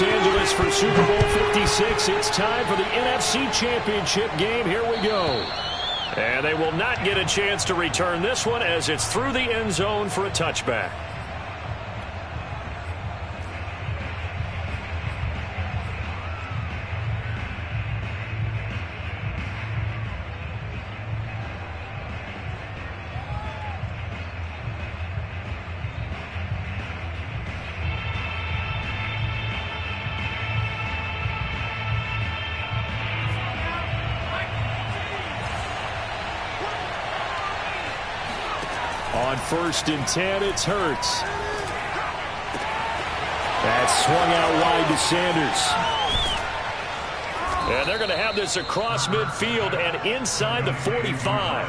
Los Angeles for Super Bowl 56. It's time for the NFC Championship game. Here we go. And they will not get a chance to return this one as it's through the end zone for a touchback. On 1st and 10, it's Hurts. That's swung out wide to Sanders. And they're going to have this across midfield and inside the 45.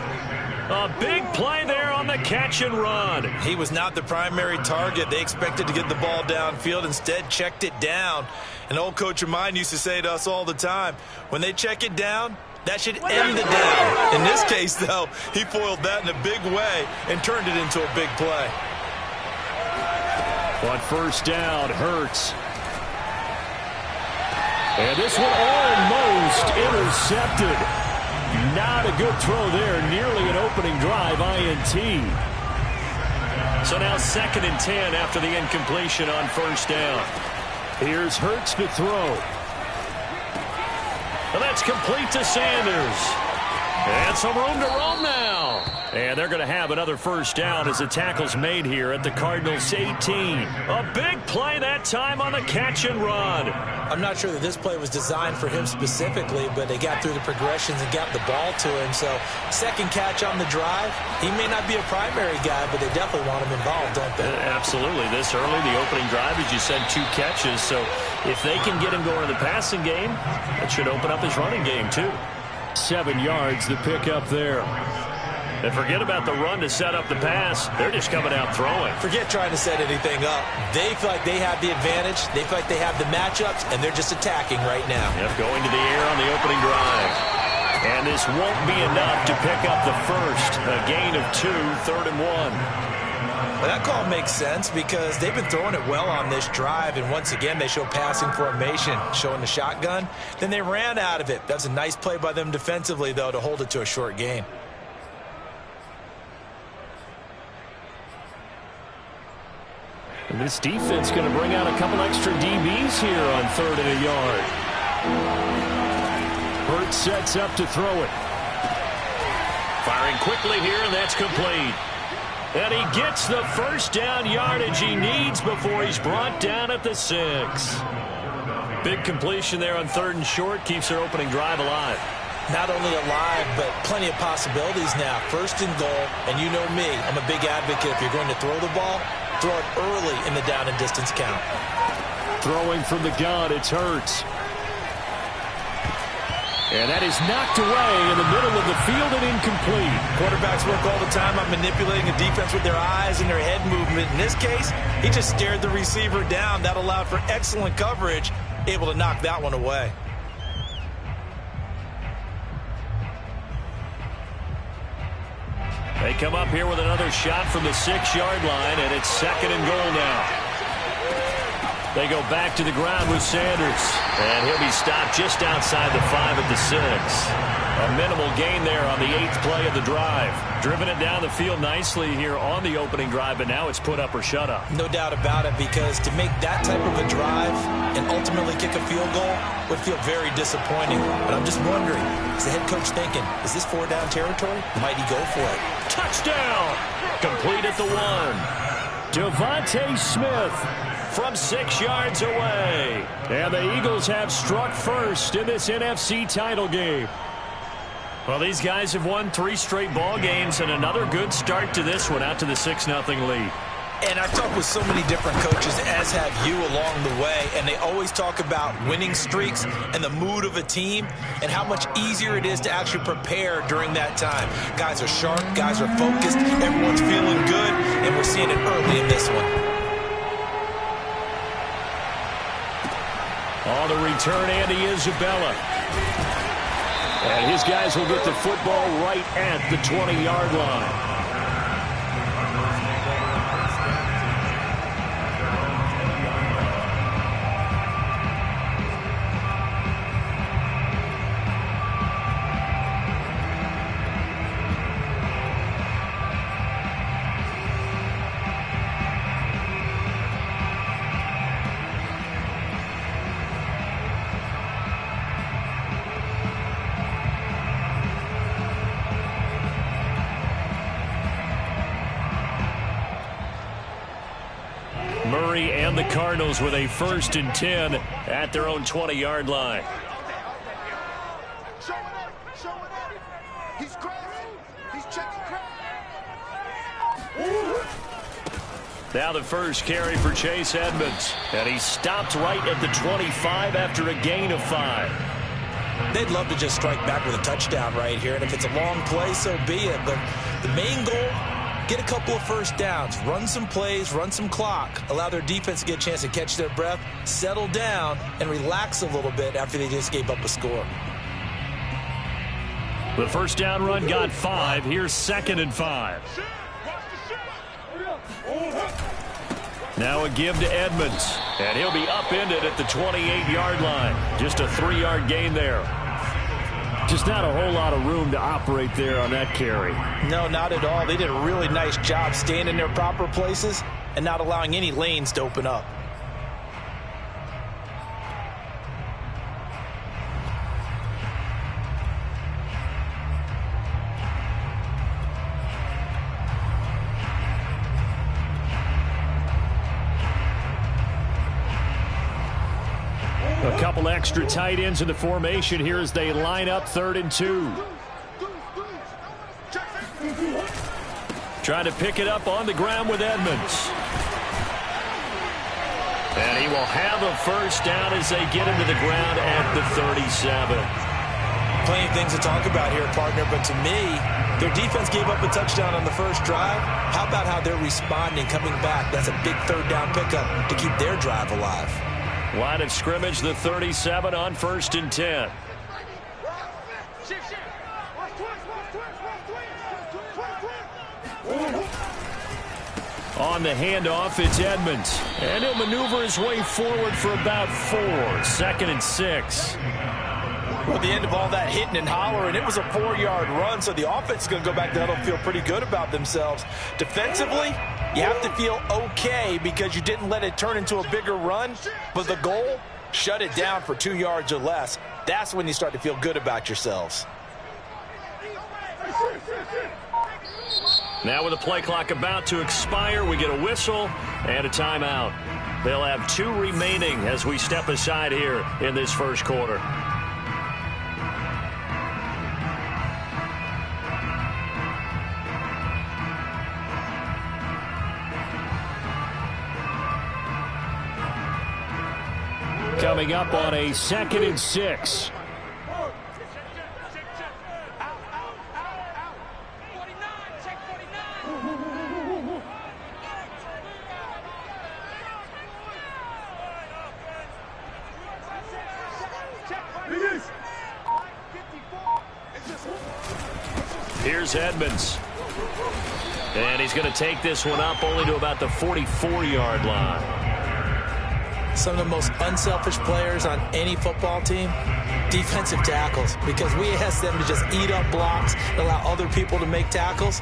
A big play there on the catch and run. He was not the primary target. They expected to get the ball downfield. Instead, checked it down. An old coach of mine used to say to us all the time, when they check it down, that should end the down. In this case, though, he foiled that in a big way and turned it into a big play. On 1st down, Hurts. And this one almost intercepted. Not a good throw there. Nearly an opening drive, INT. So now 2nd and 10 after the incompletion on 1st down. Here's Hurts to throw. And that's complete to Sanders. And some room to roam now. And they're going to have another 1st down as the tackle's made here at the Cardinals' 18. A big play that time on the catch and run. I'm not sure that this play was designed for him specifically, but they got through the progressions and got the ball to him. So 2nd catch on the drive. He may not be a primary guy, but they definitely want him involved, don't they? Absolutely. This early, the opening drive, as you said, 2 catches. So if they can get him going in the passing game, it should open up his running game too. 7 yards, the pickup there. And forget about the run to set up the pass. They're just coming out throwing. Forget trying to set anything up. They feel like they have the advantage. They feel like they have the matchups, and they're just attacking right now. Yep, going to the air on the opening drive. And this won't be enough to pick up the first. A gain of 2, 3rd and 1. Well, that call makes sense because they've been throwing it well on this drive, and once again they show passing formation, showing the shotgun. Then they ran out of it. That's a nice play by them defensively, though, to hold it to a short gain. And this defense going to bring out a couple extra DBs here on 3rd and a yard. Hurts sets up to throw it. Firing quickly here, and that's complete. And he gets the 1st down yardage he needs before he's brought down at the 6. Big completion there on 3rd and short. Keeps their opening drive alive. Not only alive, but plenty of possibilities now. 1st and goal, and you know me, I'm a big advocate. If you're going to throw the ball, throw it early in the down and distance count. Throwing from the gun, it's Hurts. And that is knocked away in the middle of the field and incomplete. Quarterbacks work all the time on manipulating a defense with their eyes and their head movement. In this case, he just stared the receiver down. That allowed for excellent coverage, able to knock that one away. They come up here with another shot from the 6-yard line, and it's 2nd and goal now. They go back to the ground with Sanders, and he'll be stopped just outside the 5 at the 6. A minimal gain there on the 8th play of the drive. Driven it down the field nicely here on the opening drive, but now it's put up or shut up. No doubt about it, because to make that type of a drive and ultimately kick a field goal would feel very disappointing. But I'm just wondering, is the head coach thinking, is this 4-down territory? Might he go for it? Touchdown! Complete at the 1. Devontae Smith from 6 yards away. And the Eagles have struck first in this NFC title game. Well, these guys have won 3 straight ball games and another good start to this one out to the 6-0 lead. And I've talked with so many different coaches, as have you, along the way, and they always talk about winning streaks and the mood of a team and how much easier it is to actually prepare during that time. Guys are sharp, guys are focused, everyone's feeling good, and we're seeing it early in this one. On the return, Andy Isabella. And his guys will get the football right at the 20-yard line. Murray and the Cardinals with a 1st and 10 at their own 20-yard line. Now the first carry for Chase Edmonds. And he stopped right at the 25 after a gain of 5. They'd love to just strike back with a touchdown right here. And if it's a long play, so be it. But the main goal, get a couple of first downs. Run some plays, run some clock. Allow their defense to get a chance to catch their breath, settle down, and relax a little bit after they just gave up a score. The first down run got 5. Here's 2nd and 5. Now a give to Edmonds, and he'll be upended at the 28-yard line. Just a 3-yard gain there. Just not a whole lot of room to operate there on that carry. No, not at all. They did a really nice job staying in their proper places and not allowing any lanes to open up. A couple extra tight ends in the formation here as they line up 3rd and 2. Trying to pick it up on the ground with Edmonds. And he will have a first down as they get him to the ground at the 37. Plenty of things to talk about here, partner, but to me, their defense gave up a touchdown on the first drive. How about how they're responding, coming back? That's a big 3rd down pickup to keep their drive alive. Line of scrimmage, the 37 on 1st and 10. On the handoff, it's Edmonds. And he'll maneuver his way forward for about 4. 2nd and 6. Well, at the end of all that hitting and hollering, it was a 4-yard run, so the offense is going to go back down and feel pretty good about themselves. Defensively, you have to feel okay because you didn't let it turn into a bigger run, but the goal, shut it down for 2 yards or less. That's when you start to feel good about yourselves. Now with the play clock about to expire, we get a whistle and a timeout. They'll have 2 remaining as we step aside here in this first quarter. Coming up on a 2nd and 6. Here's Edmonds. And he's going to take this one up only to about the 44-yard line. Some of the most unselfish players on any football team, defensive tackles, because we ask them to just eat up blocks and allow other people to make tackles.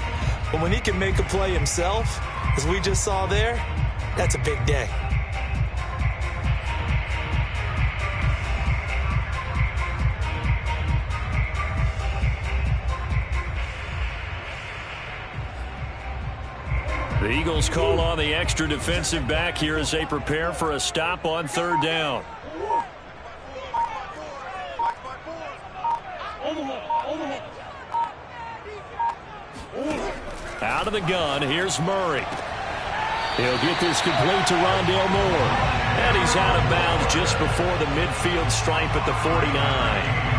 But when he can make a play himself, as we just saw there, that's a big day. The Eagles call on the extra defensive back here as they prepare for a stop on 3rd down. Out of the gun, here's Murray. He'll get this complete to Rondale Moore. And he's out of bounds just before the midfield stripe at the 49.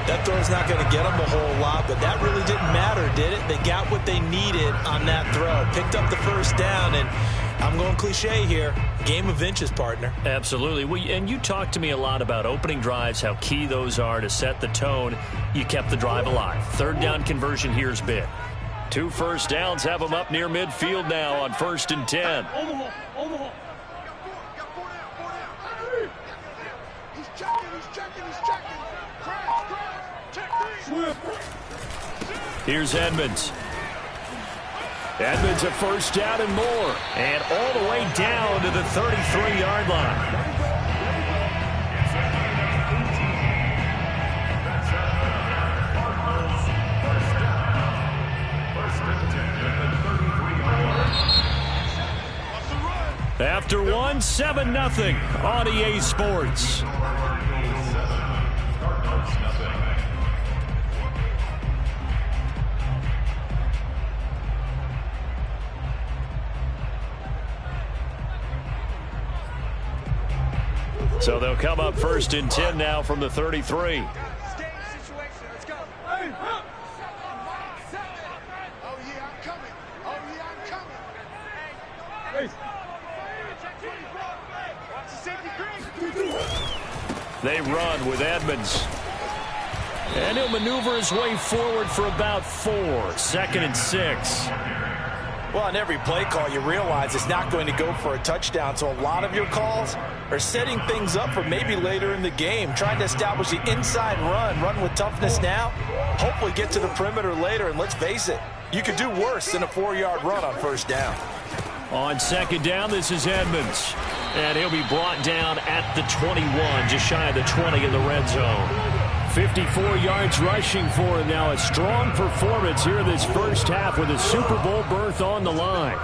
That throw's not going to get them a whole lot, but that really didn't matter, did it? They got what they needed on that throw. Picked up the first down, and I'm going cliche here. Game of inches, partner. Absolutely. Well, and you talked to me a lot about opening drives, how key those are to set the tone. You kept the drive alive. 3rd down conversion here is big. 2 first downs have them up near midfield now on 1st and 10. Here's Edmonds. Edmonds a first down and more. And all the way down to the 33-yard line. After one, 7-0 on EA Sports. So they'll come up 1st and 10 now from the 33. They run with Edmonds. And he'll maneuver his way forward for about 4. 2nd and 6. Well, on every play call, you realize it's not going to go for a touchdown. So a lot of your calls are setting things up for maybe later in the game, trying to establish the inside run with toughness now, hopefully get to the perimeter later. And let's face it, you could do worse than a 4-yard run on 1st down. On 2nd down, this is Edmonds. And he'll be brought down at the 21, just shy of the 20 in the red zone. 54 yards rushing for him now. A strong performance here in this first half with a Super Bowl berth on the line.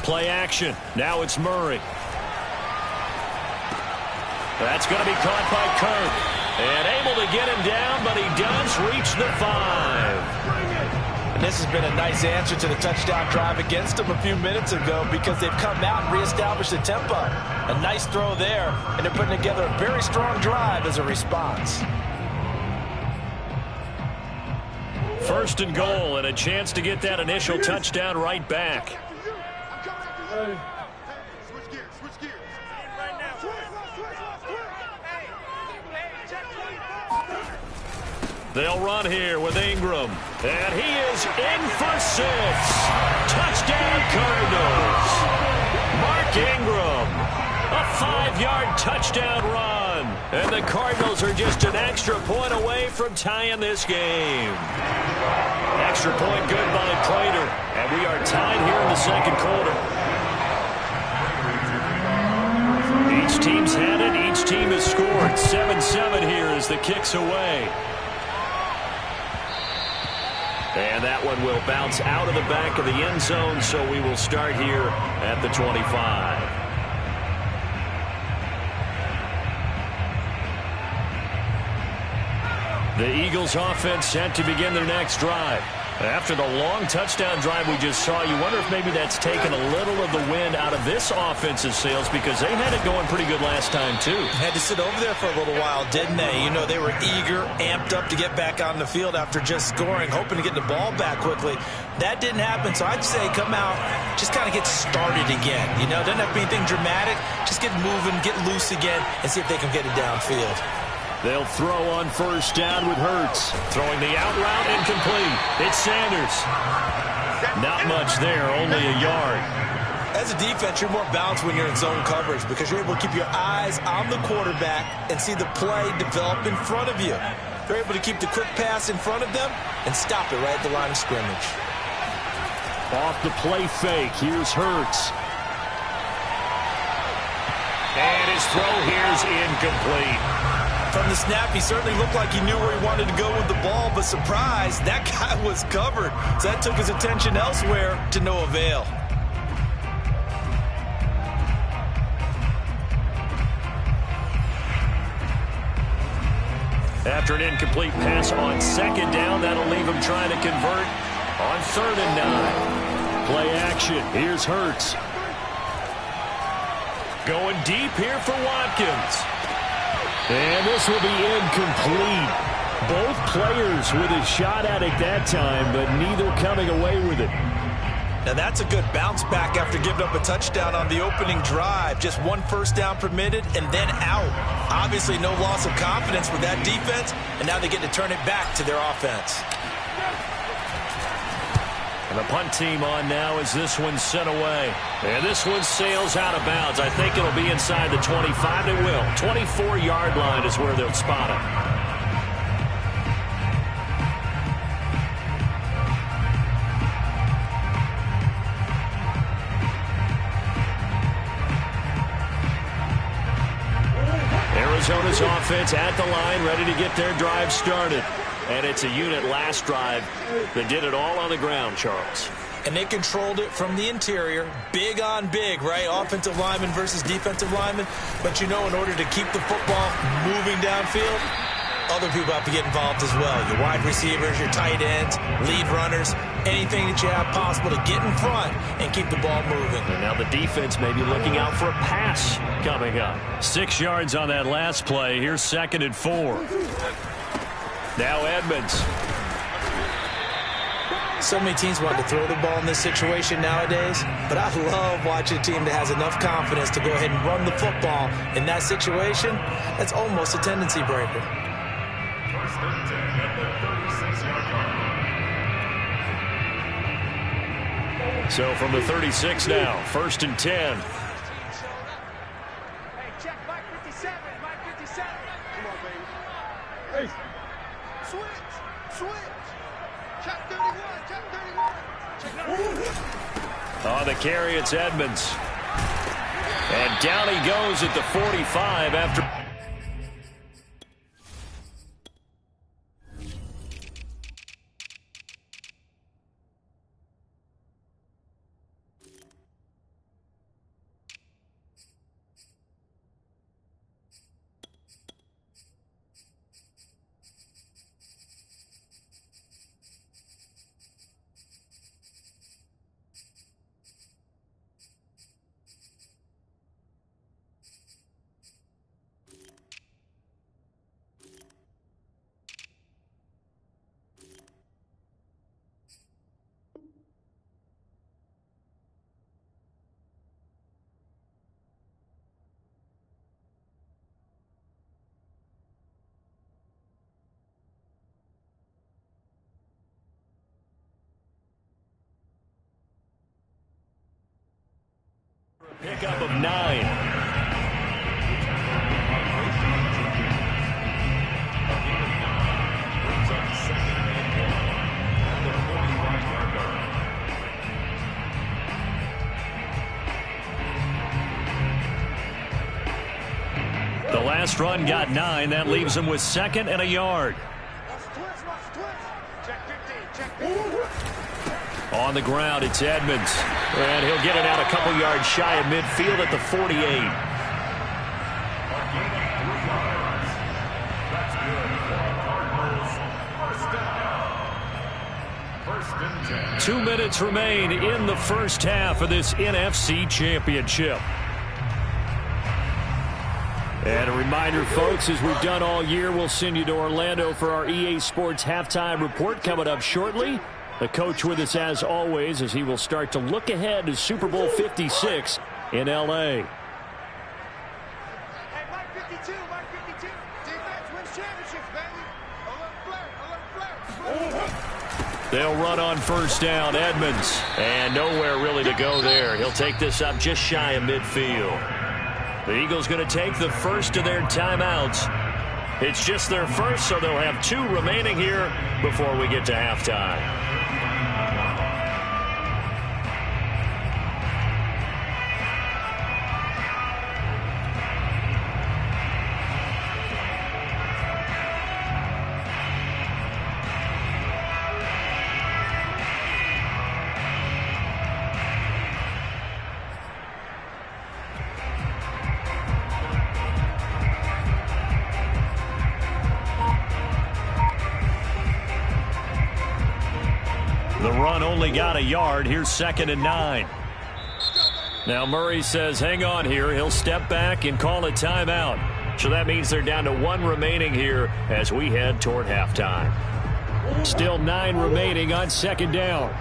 Play action. Now it's Murray. That's going to be caught by Kirk. And able to get him down, but he does reach the 5. And this has been a nice answer to the touchdown drive against them a few minutes ago because they've come out and reestablished the tempo. A nice throw there, and they're putting together a very strong drive as a response. 1st and goal, and a chance to get that initial touchdown right back. They'll run here with Ingram. And he is in for 6. Touchdown Cardinals. Mark Ingram. A 5-yard touchdown run. And the Cardinals are just an extra point away from tying this game. Extra point good by Prater. And we are tied here in the 2nd quarter. Each team's had it. Each team has scored. 7-7 here as the kick's away. And that one will bounce out of the back of the end zone, so we will start here at the 25. The Eagles offense set to begin their next drive. After the long touchdown drive we just saw, you wonder if maybe that's taken a little of the wind out of this offense's sails because they had it going pretty good last time, too. Had to sit over there for a little while, didn't they? You know, they were eager, amped up to get back on the field after just scoring, hoping to get the ball back quickly. That didn't happen, so I'd say come out, just kind of get started again. You know, doesn't have to be anything dramatic. Just get moving, get loose again, and see if they can get it downfield. They'll throw on 1st down with Hurts. Throwing the out route incomplete. It's Sanders. Not much there, only a yard. As a defense, you're more balanced when you're in zone coverage because you're able to keep your eyes on the quarterback and see the play develop in front of you. They're able to keep the quick pass in front of them and stop it right at the line of scrimmage. Off the play fake, here's Hurts. And his throw here's incomplete. From the snap, he certainly looked like he knew where he wanted to go with the ball, but surprise, that guy was covered. So that took his attention elsewhere to no avail. After an incomplete pass on 2nd down, that'll leave him trying to convert on 3rd and 9. Play action. Here's Hurts. Going deep here for Watkins. And this will be incomplete. Both players with a shot at it that time, but neither coming away with it. Now that's a good bounce back after giving up a touchdown on the opening drive. Just 1 first down permitted and then out. Obviously no loss of confidence with that defense, and now they get to turn it back to their offense. And the punt team on now as this one sent away. And this one sails out of bounds. I think it'll be inside the 25. It will. 24-yard line is where they'll spot it. Arizona's offense at the line, ready to get their drive started. And it's a unit last drive that did it all on the ground, Charles. And they controlled it from the interior, big on big, right? Offensive lineman versus defensive lineman. But, you know, in order to keep the football moving downfield, other people have to get involved as well. Your wide receivers, your tight ends, lead runners, anything that you have possible to get in front and keep the ball moving. And now the defense may be looking out for a pass coming up. 6 yards on that last play. Here's 2nd and 4. Now Edmonds. So many teams want to throw the ball in this situation nowadays, but I love watching a team that has enough confidence to go ahead and run the football in that situation. That's almost a tendency breaker. So from the 36 now, 1st and 10. Hey, check Mike 57, Mike 57. Come on, baby. Hey. Switch. Check 31, check 31. Check number 1. On the carry, it's Edmonds. And down he goes at the 45 after. Pickup of 9. The last run got 9. That leaves him with 2nd and a yard. On the ground, it's Edmonds. And he'll get it out a couple yards shy of midfield at the 48. 2 minutes remain in the first half of this NFC Championship. And a reminder, folks, as we've done all year, we'll send you to Orlando for our EA Sports halftime report coming up shortly. The coach with us as always as he will start to look ahead to Super Bowl 56 in L.A. Hey, Mike 52, Mike 52. Defense wins championships, baby. Alert flare. They'll run on first down, Edmonds. And nowhere really to go there. He'll take this up just shy of midfield. The Eagles going to take the first of their timeouts. It's just their first, so they'll have 2 remaining here before we get to halftime. The run only got a yard. Here's 2nd and 9. Now Murray says hang on here. He'll step back and call a timeout. So that means they're down to 1 remaining here as we head toward halftime. Still 9 remaining on 2nd down.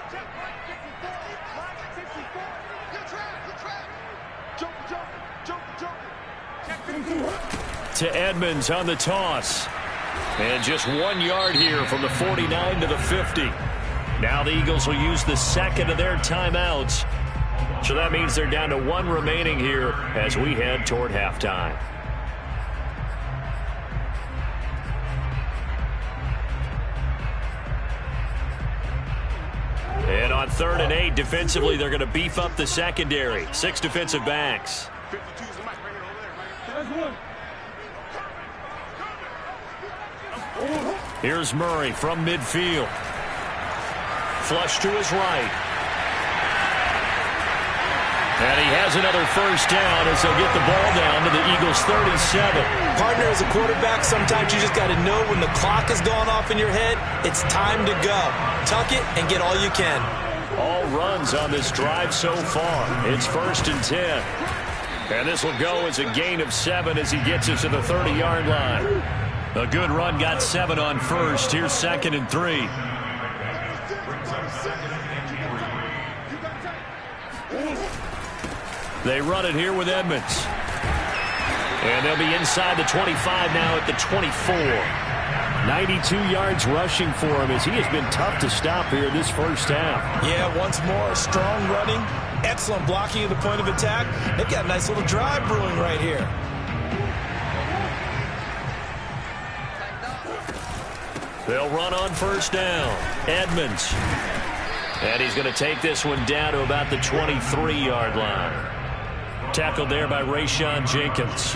Check Mike 54, Mike 54. Good try. Jump. Check 54. To Edmonds on the toss. And just 1 yard here from the 49 to the 50. Now the Eagles will use the 2nd of their timeouts. So that means they're down to 1 remaining here as we head toward halftime. And on 3rd and 8. Defensively, they're going to beef up the secondary. 6 defensive backs. Here's Murray from midfield. Flush to his right. And he has another first down as they'll get the ball down to the Eagles' 37. Partner, as a quarterback, sometimes you just got to know when the clock has gone off in your head, it's time to go. Tuck it and get all you can. All runs on this drive so far. It's 1st and 10. And this will go as a gain of 7 as he gets us to the 30-yard line. A good run got 7 on first. Here's 2nd and 3. They run it here with Edmonds. And they'll be inside the 25 now at the 24. 92 yards rushing for him as he has been tough to stop here this first half. Yeah, once more, strong running, excellent blocking at the point of attack. They've got a nice little drive brewing right here. They'll run on first down. Edmonds. And he's going to take this one down to about the 23-yard line. Tackled there by Rayshon Jenkins.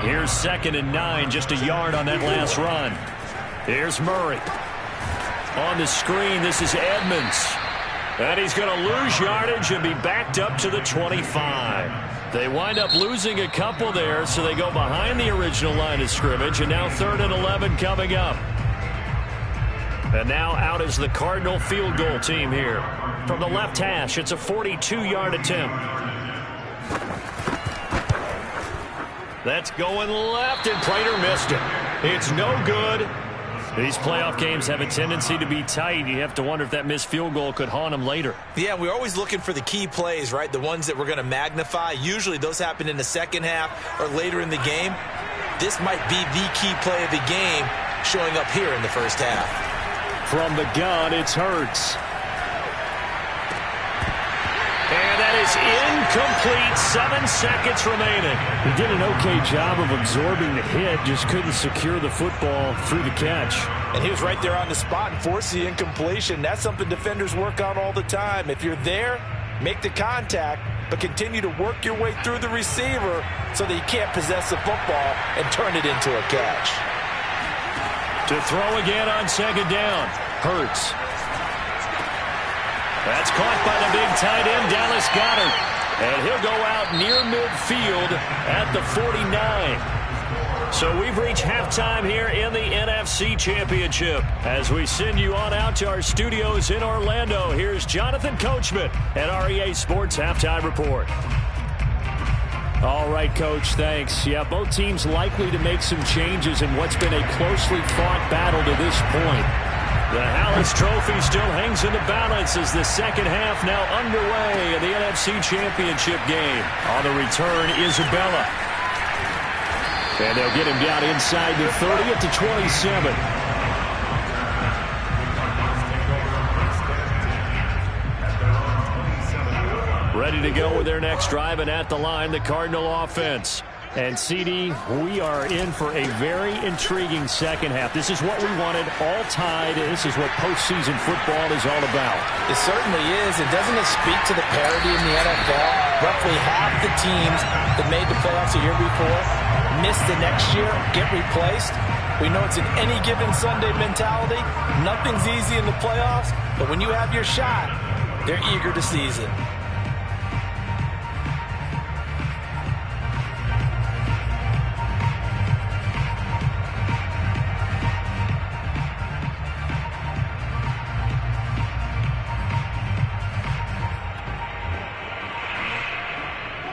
Here's 2nd and 9, just a yard on that last run. Here's Murray. On the screen, this is Edmonds. And he's going to lose yardage and be backed up to the 25. They wind up losing a couple there, so they go behind the original line of scrimmage, and now 3rd and 11 coming up. And now out is the Cardinal field goal team here. From the left hash, it's a 42-yard attempt. That's going left, and Prater missed it. It's no good. These playoff games have a tendency to be tight. You have to wonder if that missed field goal could haunt them later. Yeah, we're always looking for the key plays, right? The ones that we're going to magnify. Usually those happen in the second half or later in the game. This might be the key play of the game showing up here in the first half. From the gun, it's Hurts. And that is incomplete. 7 seconds remaining. He did an okay job of absorbing the hit, just couldn't secure the football through the catch. And he was right there on the spot and forced the incompletion. That's something defenders work on all the time. If you're there, make the contact, but continue to work your way through the receiver so that you can't possess the football and turn it into a catch. To throw again on 2nd down. Hurts. That's caught by the big tight end, Dallas Goedert. And he'll go out near midfield at the 49. So we've reached halftime here in the NFC Championship. As we send you on out to our studios in Orlando, here's Jonathan Coachman at REA Sports Halftime Report. All right, Coach, thanks. Yeah, both teams likely to make some changes in what's been a closely fought battle to this point. The Hallis Trophy still hangs in the balance as the second half now underway in the NFC Championship game. On the return, Isabella. And they'll get him down inside the 30 at the 27. Ready to go with their next drive, and at the line, the Cardinal offense. And, CD, we are in for a very intriguing second half. This is what we wanted, all tied. This is what postseason football is all about. It certainly is. And doesn't it speak to the parity in the NFL? Roughly half the teams that made the playoffs a year before miss the next year, get replaced. We know it's an any given Sunday mentality. Nothing's easy in the playoffs, but when you have your shot, they're eager to seize it.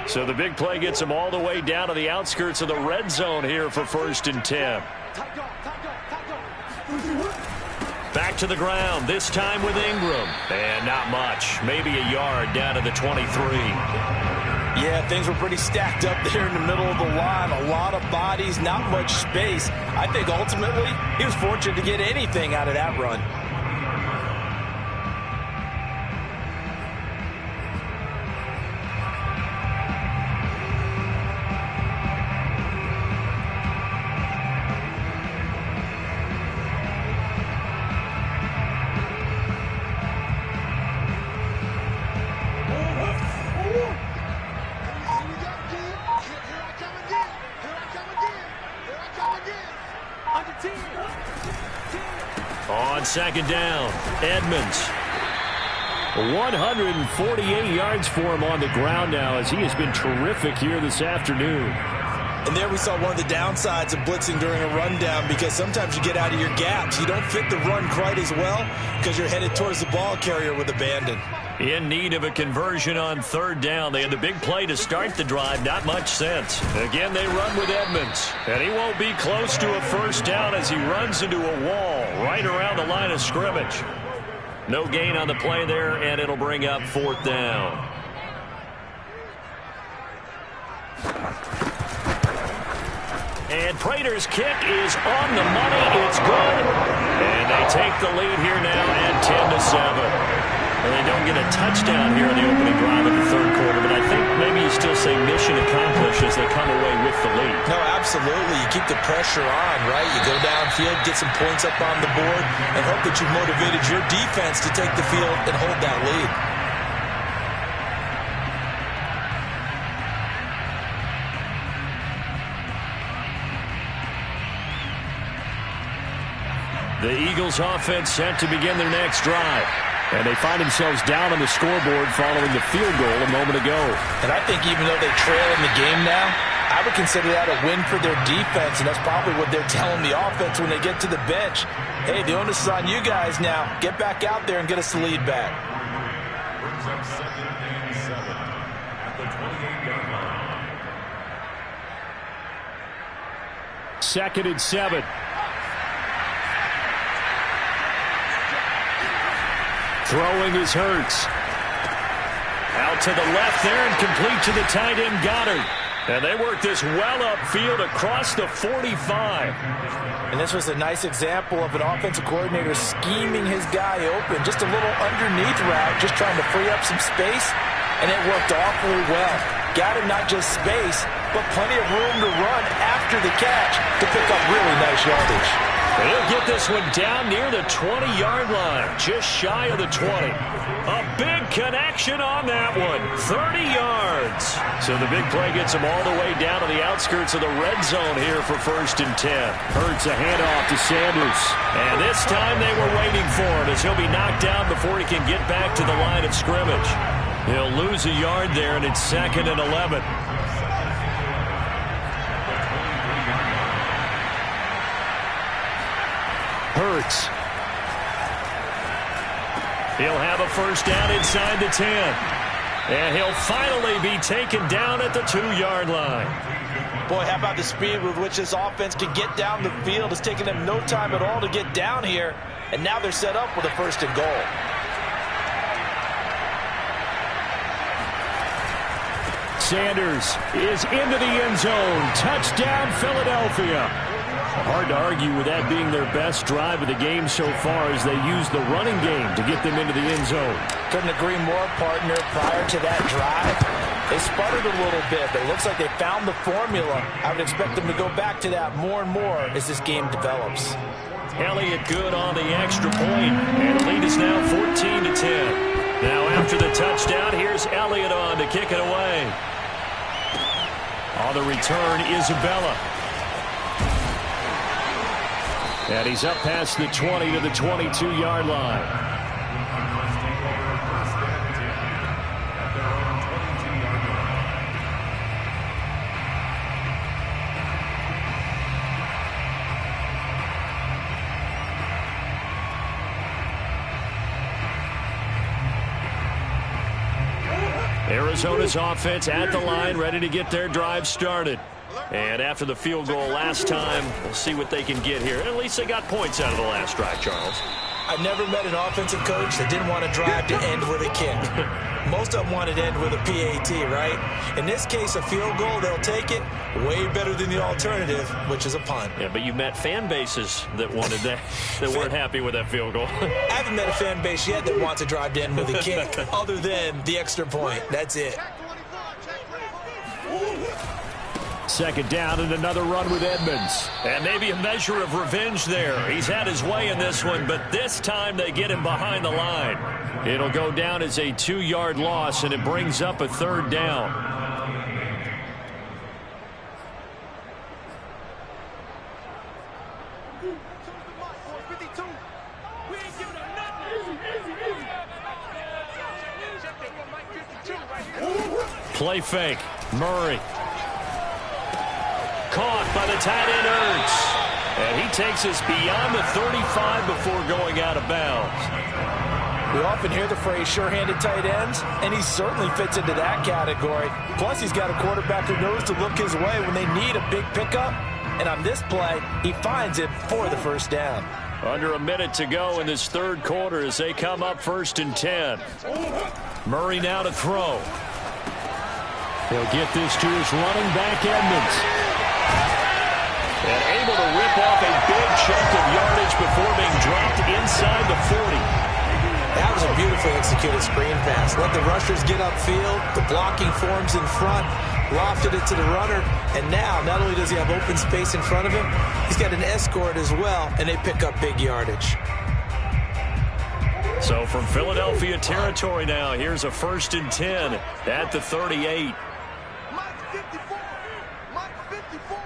So the big play gets him all the way down to the outskirts of the red zone here for 1st and 10. Back to the ground, this time with Ingram. And not much, maybe a yard down to the 23. Yeah, things were pretty stacked up there in the middle of the line. A lot of bodies, not much space. I think ultimately he was fortunate to get anything out of that run. second down. Edmonds. 148 yards for him on the ground now as he has been terrific here this afternoon. And there we saw one of the downsides of blitzing during a rundown, because sometimes you get out of your gaps. You don't fit the run quite as well because you're headed towards the ball carrier with abandon. In need of a conversion on third down. They had the big play to start the drive. Not much sense. Again, they run with Edmonds. And he won't be close to a first down as he runs into a wall right around the line of scrimmage. No gain on the play there, and it'll bring up fourth down. And Prater's kick is on the money. It's good. And they take the lead here now at 10-7. Well, they don't get a touchdown here in the opening drive of the third quarter, but I think maybe you still say mission accomplished as they come away with the lead. No, absolutely. You keep the pressure on, right? You go downfield, get some points up on the board, and hope that you've motivated your defense to take the field and hold that lead. The Eagles offense set to begin their next drive. And they find themselves down on the scoreboard following the field goal a moment ago. And I think even though they trail in the game now, I would consider that a win for their defense, and that's probably what they're telling the offense when they get to the bench. Hey, the onus is on you guys now. Get back out there and get us the lead back. Brings up 2nd and 7 at the 28-yard line. 2nd and 7. Throwing is Hurts. Out to the left there and complete to the tight end Goddard. And they work this well upfield across the 45. And this was a nice example of an offensive coordinator scheming his guy open. Just a little underneath route, just trying to free up some space. And it worked awfully well. Got him not just space, but plenty of room to run after the catch to pick up really nice yardage. He'll get this one down near the 20-yard line, just shy of the 20. A big connection on that one, 30 yards. So the big play gets him all the way down to the outskirts of the red zone here for 1st and 10. Hurts a handoff to Sanders. And this time they were waiting for him as he'll be knocked down before he can get back to the line of scrimmage. He'll lose a yard there, and it's 2nd and 11. Hurts. He'll have a first down inside the 10. And he'll finally be taken down at the 2-yard line. Boy, how about the speed with which this offense can get down the field? It's taken them no time at all to get down here. And now they're set up with a 1st and goal. Sanders is into the end zone. Touchdown, Philadelphia. Hard to argue with that being their best drive of the game so far as they use the running game to get them into the end zone. Couldn't agree more, partner. Prior to that drive, they sputtered a little bit, but it looks like they found the formula. I would expect them to go back to that more and more as this game develops. Elliott good on the extra point, and the lead is now 14-10. Now after the touchdown, here's Elliott on to kick it away. On the return, Isabella. And he's up past the 20 to the 22-yard line. Arizona's offense at the line, ready to get their drive started. And after the field goal last time, we'll see what they can get here. At least they got points out of the last drive, Charles. I've never met an offensive coach that didn't want to drive to end with a kick. Most of them wanted to end with a PAT, right? In this case, a field goal, they'll take it. Way better than the alternative, which is a punt. Yeah, but you met fan bases that wanted that, that weren't happy with that field goal. I haven't met a fan base yet that wants to drive to end with a kick other than the extra point. That's it. Second down and another run with Edmonds. And maybe a measure of revenge there. He's had his way in this one, but this time they get him behind the line. It'll go down as a 2-yard loss, and it brings up a third down. Play fake. Murray. Caught by the tight end, Ertz. And he takes us beyond the 35 before going out of bounds. We often hear the phrase sure-handed tight ends, and he certainly fits into that category. Plus, he's got a quarterback who knows to look his way when they need a big pickup. And on this play, he finds it for the first down. Under a minute to go in this third quarter as they come up 1st and 10. Murray now to throw. He'll get this to his running back, Edmonds. And able to rip off a big chunk of yardage before being dropped inside the 40. That was a beautifully executed screen pass. Let the rushers get upfield. The blocking forms in front. Lofted it to the runner. And now, not only does he have open space in front of him, he's got an escort as well, and they pick up big yardage. So from Philadelphia territory now, here's a 1st and 10 at the 38. Mike 54. Mike 54.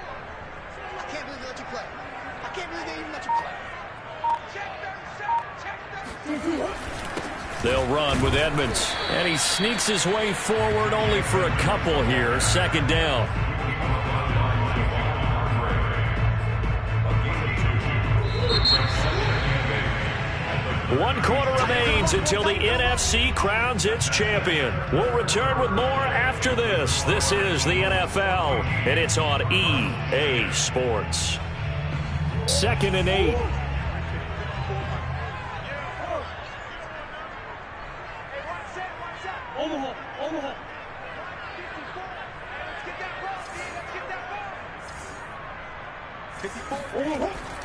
I can't believe they let you play. I can't believe they even let you play. Check 37. Check 37. They'll run with Edmonds. And he sneaks his way forward only for a couple here. 2nd down. One quarter remains until the NFC crowns its champion. We'll return with more after this. This is the NFL, and it's on EA Sports. 2nd and 8.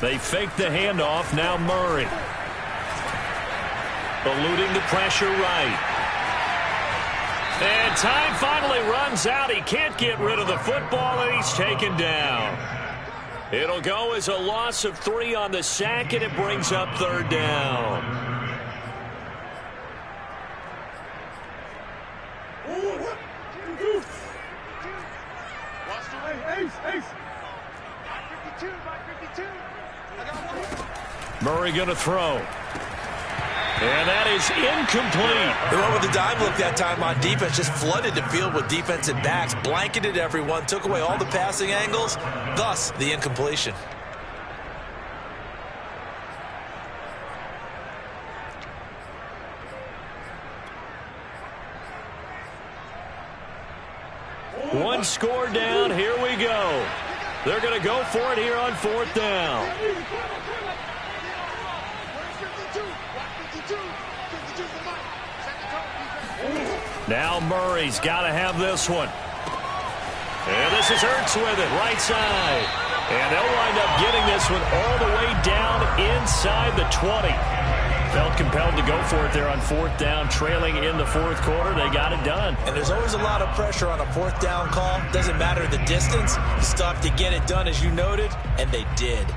They fake the handoff. Now Murray. Eluding the pressure right. And time finally runs out. He can't get rid of the football, and he's taken down. It'll go as a loss of 3 on the sack, and it brings up 3rd down. Murray going to throw. And that is incomplete. They went with the dime look that time on defense, just flooded the field with defensive backs, blanketed everyone, took away all the passing angles, thus the incompletion. One score down. Here we go. They're going to go for it here on 4th down. Now Murray's got to have this one. And this is Ertz with it, right side. And they'll wind up getting this one all the way down inside the 20. Felt compelled to go for it there on 4th down, trailing in the 4th quarter. They got it done. And there's always a lot of pressure on a 4th down call. Doesn't matter the distance. You still have to get it done, as you noted, and they did.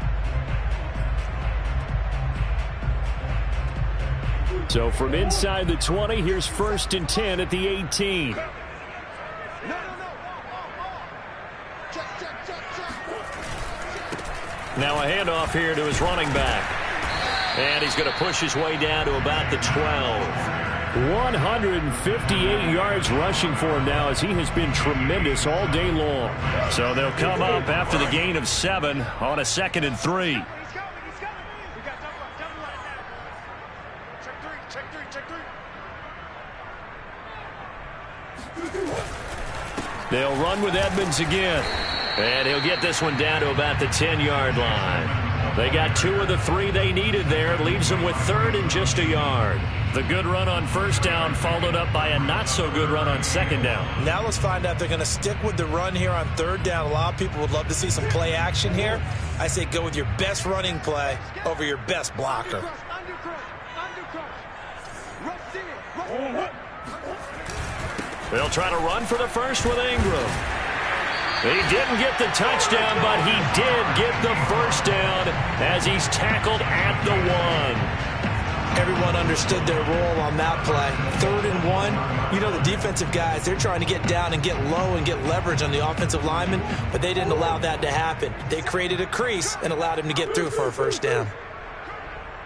So from inside the 20, here's 1st and 10 at the 18. Now a handoff here to his running back. And he's going to push his way down to about the 12. 158 yards rushing for him now, as he has been tremendous all day long. So they'll come up after the gain of 7 on a 2nd and 3. They'll run with Edmonds again. And he'll get this one down to about the 10-yard line. They got 2 of the 3 they needed there. It leaves them with 3rd and just a yard. The good run on 1st down followed up by a not-so-good run on 2nd down. Now let's find out if they're going to stick with the run here on 3rd down. A lot of people would love to see some play action here. I say go with your best running play over your best blocker. They'll try to run for the first with Ingram. He didn't get the touchdown, but he did get the first down as he's tackled at the 1. Everyone understood their role on that play. 3rd and 1. You know, the defensive guys, they're trying to get down and get low and get leverage on the offensive lineman, but they didn't allow that to happen. They created a crease and allowed him to get through for a first down.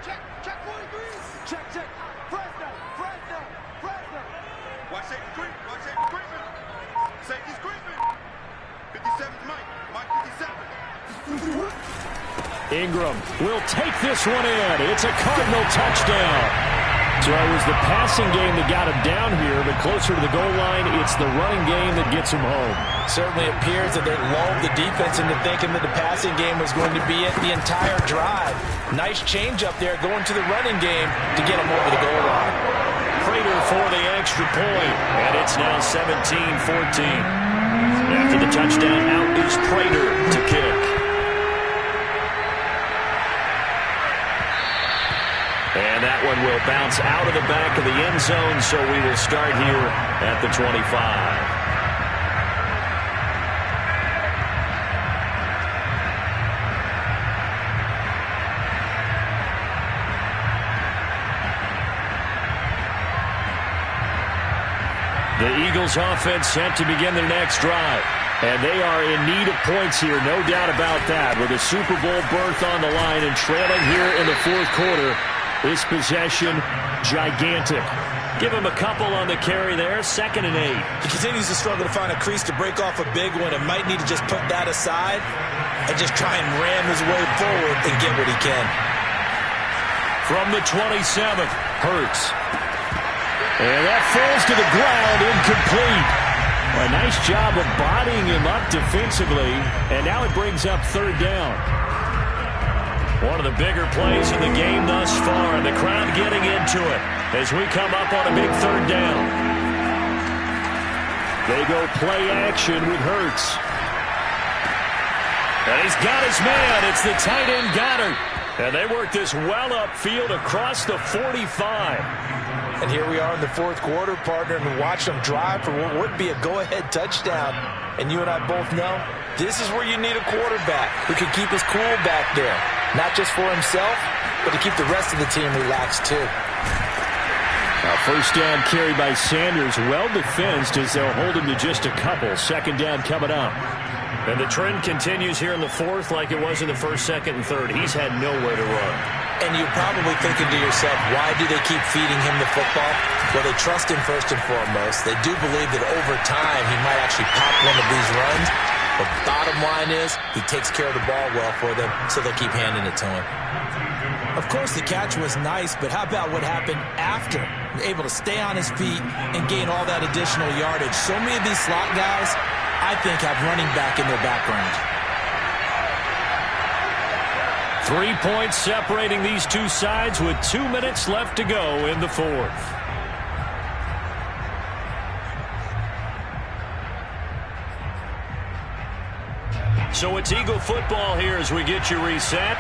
Check 43. Check. Press down. Watch safety creep. Ingram will take this one in. It's a Cardinal touchdown. So it was the passing game that got him down here, but closer to the goal line, it's the running game that gets him home. Certainly appears that they lulled the defense into thinking that the passing game was going to be it the entire drive. Nice change up there going to the running game to get him over the goal line. Prater for the extra point, and it's now 17-14. After the touchdown, out is Prater to kick. And that one will bounce out of the back of the end zone, so we will start here at the 25. The Eagles offense set to begin their next drive. And they are in need of points here, no doubt about that. With a Super Bowl berth on the line and trailing here in the fourth quarter, this possession, gigantic. Give him a couple on the carry there, 2nd and 8. He continues to struggle to find a crease to break off a big one and might need to just put that aside and just try and ram his way forward and get what he can. From the 27th, Hurts. And that falls to the ground, incomplete. A nice job of bodying him up defensively, and now it brings up 3rd down. One of the bigger plays in the game thus far, and the crowd getting into it as we come up on a big 3rd down. They go play action with Hurts. And he's got his man. It's the tight end Goddard. And they work this well upfield across the 45. And here we are in the fourth quarter, partner, and watch them drive for what would be a go-ahead touchdown. And you and I both know this is where you need a quarterback who can keep his cool back there. Not just for himself, but to keep the rest of the team relaxed too. Now, 1st down carry by Sanders, well defensed as they'll hold him to just a couple. 2nd down coming up. And the trend continues here in the fourth like it was in the 1st, 2nd, and 3rd. He's had nowhere to run. And you're probably thinking to yourself, why do they keep feeding him the football? Well, they trust him first and foremost. They do believe that over time he might actually pop one of these runs. But bottom line is he takes care of the ball well for them, so they'll keep handing it to him. Of course, the catch was nice, but how about what happened after? Able to stay on his feet and gain all that additional yardage. So many of these slot guys, I think, have running back in their background. 3 points separating these two sides with 2 minutes left to go in the fourth. So it's Eagle football here as we get you reset.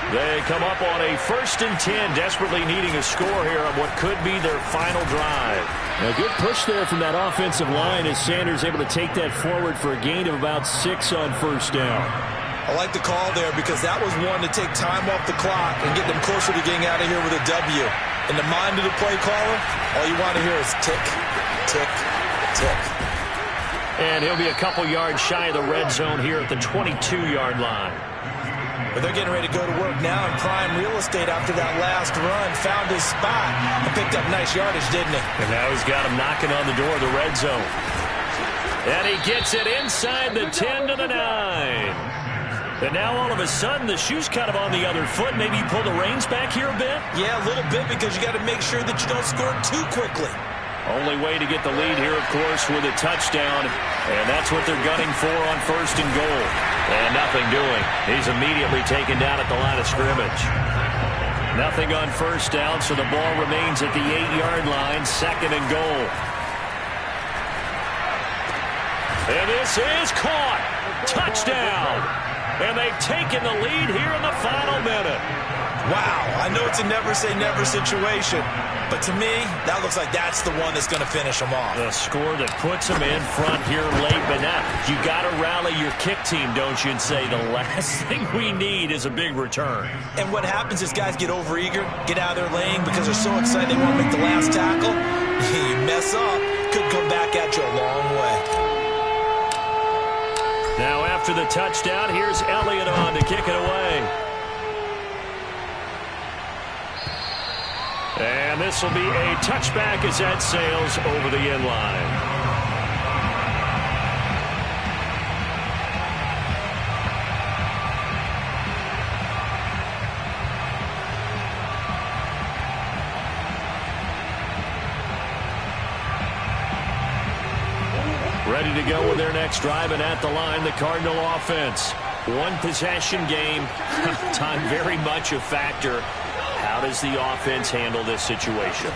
They come up on a 1st and 10, desperately needing a score here on what could be their final drive. A good push there from that offensive line as Sanders able to take that forward for a gain of about 6 on 1st down. I like the call there because that was one to take time off the clock and get them closer to getting out of here with a W. In the mind of the play caller, all you want to hear is tick, tick, tick. And he'll be a couple yards shy of the red zone here at the 22-yard line. But they're getting ready to go to work now in prime real estate after that last run. Found his spot and picked up nice yardage, didn't he? And now he's got him knocking on the door of the red zone. And he gets it inside the 10 to the 9. And now all of a sudden the shoe's kind of on the other foot. Maybe you pull the reins back here a bit? Yeah, a little bit because you got to make sure that you don't score too quickly. Only way to get the lead here, of course, with a touchdown. And that's what they're gunning for on 1st and goal. And nothing doing. He's immediately taken down at the line of scrimmage. Nothing on 1st down, so the ball remains at the 8-yard line, 2nd and goal. And this is caught. Touchdown. And they've taken the lead here in the final minute. Wow, I know it's a never-say-never situation, but to me, that looks like that's the one that's going to finish them off. The score that puts them in front here late, but now you got to rally your kick team, don't you, and say the last thing we need is a big return. And what happens is guys get overeager, get out of their lane because they're so excited they want to make the last tackle. You mess up, could come back at you a long way. Now after the touchdown, here's Elliott on to kick it away. And this will be a touchback as that sails over the end line. Ready to go with their next drive, and at the line, the Cardinal offense. One possession game. Time very much a factor. How does the offense handle this situation?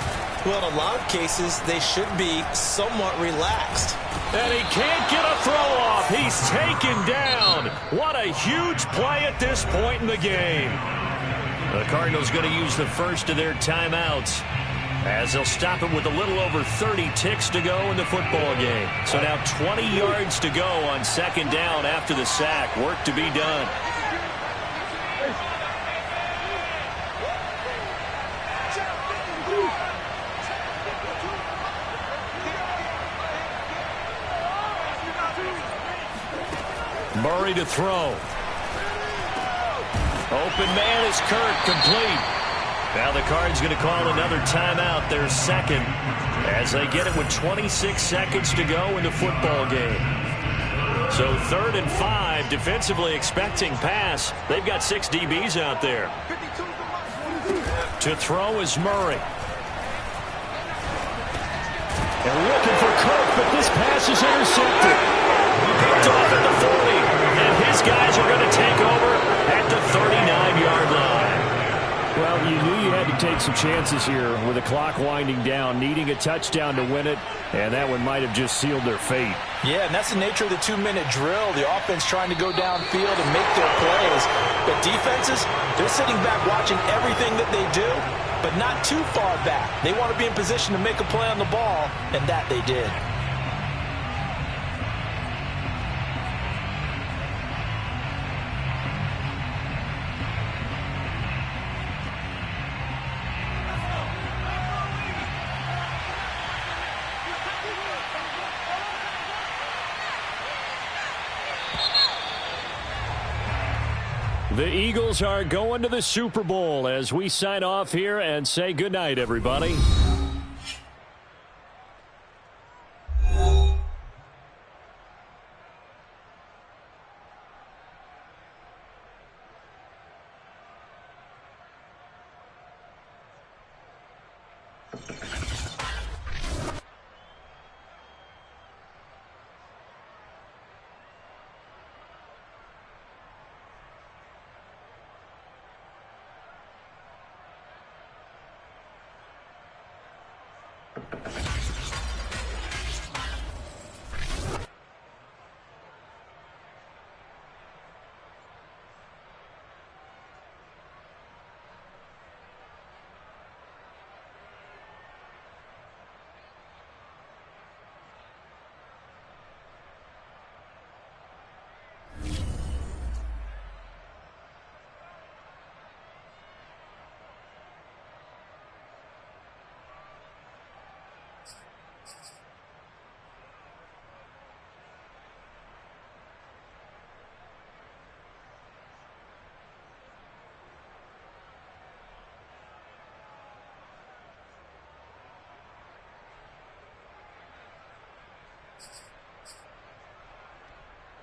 Well, in a lot of cases, they should be somewhat relaxed. And he can't get a throw off. He's taken down. What a huge play at this point in the game. The Cardinals going to use the first of their timeouts, as they'll stop it with a little over 30 ticks to go in the football game. So now 20 yards to go on second down after the sack. Work to be done. Murray to throw. Open man is Kirk, complete. Now the Cards going to call another timeout, their second, as they get it with 26 seconds to go in the football game. So 3rd and 5, defensively expecting pass. They've got 6 DBs out there. To throw is Murray. They're looking for Kirk, but this pass is intercepted. Picked off at the 40, and his guys are going to take over at the 39-yard line. Well, you knew you had to take some chances here with the clock winding down, needing a touchdown to win it, and that one might have just sealed their fate. Yeah, and that's the nature of the 2-minute drill. The offense trying to go downfield and make their plays. But defenses, they're sitting back watching everything that they do, but not too far back. They want to be in position to make a play on the ball, and that they did. The Eagles are going to the Super Bowl as we sign off here and say goodnight, everybody.